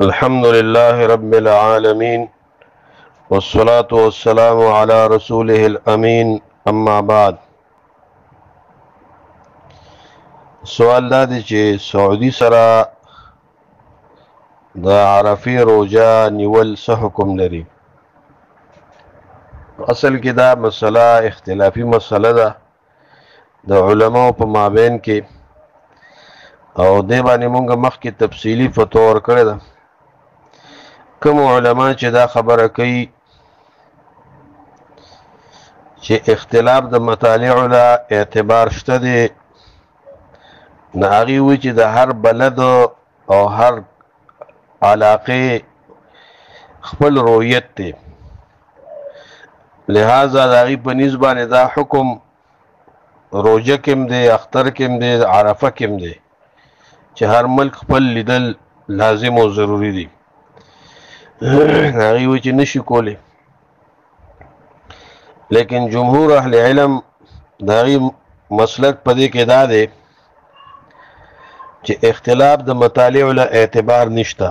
الحمد لله رب العالمين والصلاة والسلام على رسوله الأمين اما بعد. سوال دا دی چې سعودي سره د عرفی روجا نیول څه حکم لري؟ اصل کې دا مسله اختلافي مسله ده د علماء په مابین کې، او دې باندې مونږ مخکې تفصیلی فتوا ورکړې ده. کوم علما چې دا خبره کوي چې اختلاف د مطالع له اعتبار شته دی، نه هغې وایي چې د هر بلد او هر علاقې خپل رویت دی، لہذا د هغې په نیز باندې دا حکم روجه کې هم دی، اختر کې هم دی، عرفه کې هم دی چې هر ملک خپل لیدل لازم او ضروري دی. هغې وایي چې نشي کولی، لیکن جمهور اهل علم د هغې مسلک په دې کې دا دی چې اختلاف د مطالع له اعتبار نشته،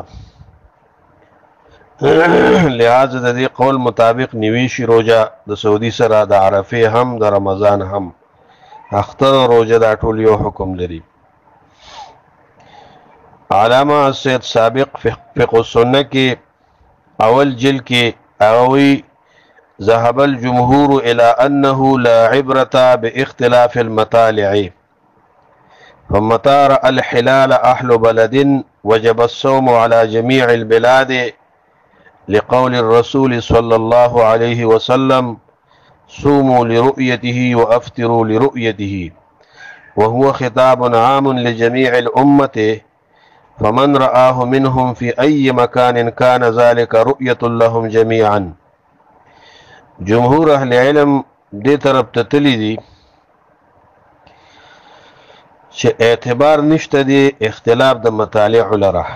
لہذا د دې قول مطابق نیوی شي روجه د سعودي سره، د عرفې هم د رمضان هم، اختر روجه دا ټول یو حکم لري. علامه سید سابق فقه السنه کې اول جلد کې اغوی ذهب الجمهور الى انه لا عبرة باختلاف المطالع، فمتى رأى الحلال اهل بلد وجب الصوم على جميع البلاد، لقول الرسول صلى الله عليه وسلم صوموا لرؤيته وافطروا لرؤيته، وهو خطاب عام لجميع الامه، فمن رآه منهم في أي مكان كان ذلك رؤية لهم جميعا. جمهور اهل علم دې طرف ته تللی دي چې اعتبار نشته دی اختلاف د مطالع لره،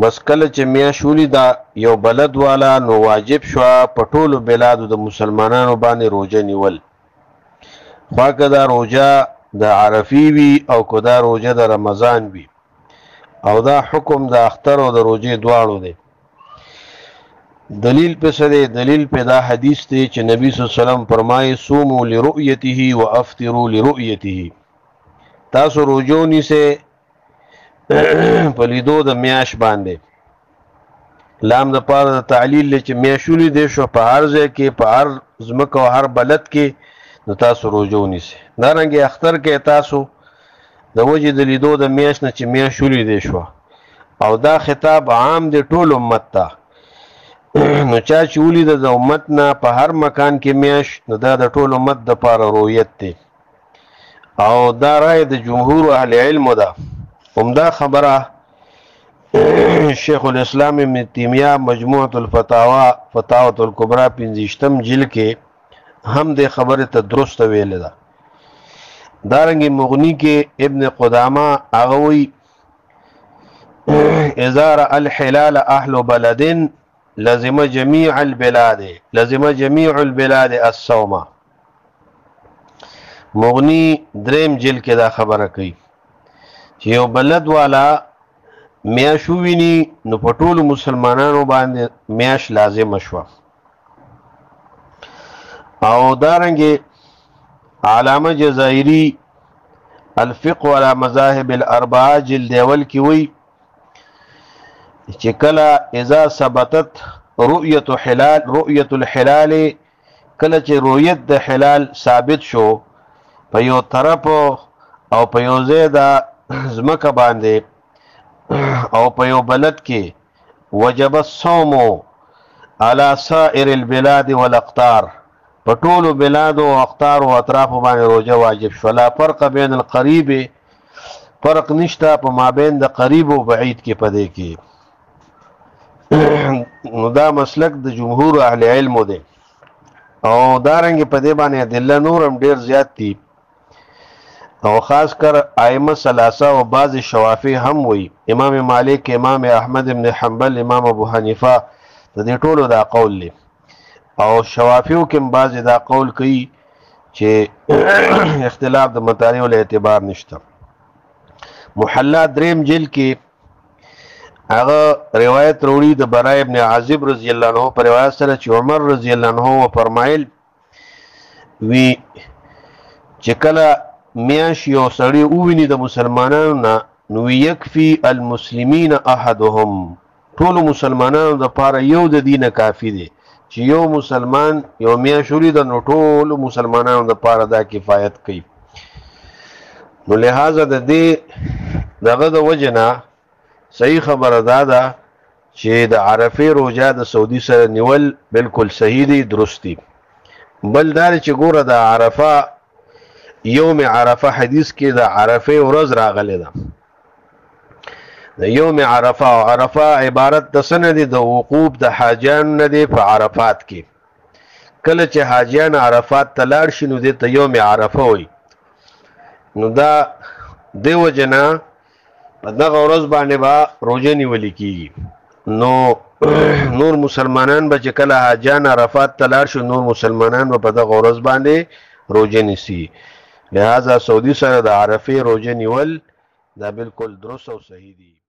بس کله چې میاشت ولیده یو بلد والا نو واجب شوه په ټولو بلادو د مسلمانانو باندې روجه نیول، خوا که دا روجه د عرفی وي او که دا روجه د رمضان وي، او دا حکم د اختر او د روجې دواړو دی. دلیل په څه دی؟ دلیل په دا حدیث دی چې نبی صلی الله علیه وسلم فرمایي صوموا لرؤیته وافطروا لرؤیته، تاسو روجو نیسئ په لیدو د میاشت باندې، لام د پاره د تعلیل دی چې میاشت ولیدې شو په هر ځای کې، په هر ځمکه او هر بلد کې، نو تاسو روجو نیسئ. دارنګې اختر کې تاسو د وجې د لیدو د میاشت نه چې میاشت ولیدې شوه، او دا خطاب عام دی ټول امت ته، نو چا چې ولیده د امت نه په هر مکان کې میاشت، نو دا د ټول امت دپاره رویت دی، او دا رای د جمهور اهل علمو ده. همدا خبره شیخ الاسلام ابن تیمیه مجموعة الفتاوا فتاوة الکبرى 15 جلد کې هم دې خبره ته درسته ویلې ده. دارنگی مغنی کے ابن قدامہ اغوی اذا رأى الحلال اہل بلد لزم جمیع البلاد الصوم. مغنی دریم جل کے دا خبر کئی چې یو بلد والا میاشو ویني نو په ټولو مسلمانانو باندې میاش لازم شوه. او دارنگی علامه جزائری الفقه على مذاهب الاربعه جلد اول کی وی چې کله اذا ثبتت رؤيه الحلال، کله چې رؤیت د حلال ثابت شو په یو طرف او په یو ځای د ځمکه باندې او په یو بلد کې، وجب الصوم على سائر البلاد والاقطار، په ټولو بلادو او اقطار او اطرافو باندې روجه واجب شو. لا فرق بین القریب، فرق نشته په مابین د قریب او بعید کې پدې کې. نو دا مسلک د جمهور اهل علم دی، او دارنګ په دې باندې ادله نور هم ډیر زیات دي، او خاص کر ائمه ثلاثه او بعض شوافی هم وی، امام مالک، امام احمد ابن حنبل، امام ابو حنیفه، د دې ټولو دا قول دی، او شوافیو کې بعض دا قول کوي چې اختلاف د مطالع له اعتبار نشته. محلات دریم جلد کې هغه روایت وروړي د برای ابن عازب رضی الله عنه پر روایت سره چې عمر رضی الله عنه فرمایل وی چې کله میاش یو سړی وویني د مسلمانانو نه نو یکفي المسلمین احدهم ټول مسلمانانو د پاره یو د دینه کافی دی چې یو مسلمان یو میاش ولید نو ټول مسلمانانو د پاره دا کفایت کوي نو لہذا د دې دغه د وجنا صحیح خبره ده چې د عرفه روزه د سعودي سره نیول بالکل صحیح دی درست دی بل دار چې ګوره د عرفه یوم عرفه حدیث کې د عرفه ورځ راغلی ده د یوم عرفه او عرفه عبارت د سند د وقوف د حاجیان نه دی په عرفات کې کله چې حاجیان عرفات تلاړ شي نو د یوم عرفه وي نو دا دیو جنا په دغه ورځ باندې با روزه نیول کیږي نو نور مسلمانان به چې کله حاجیان عرفات تلاړ شي نور مسلمانان به په دغه ورځ باندې روزه نیسي لہذا سعودي سره د عرفه روزه نیول دا بالکل درست او صحیح دی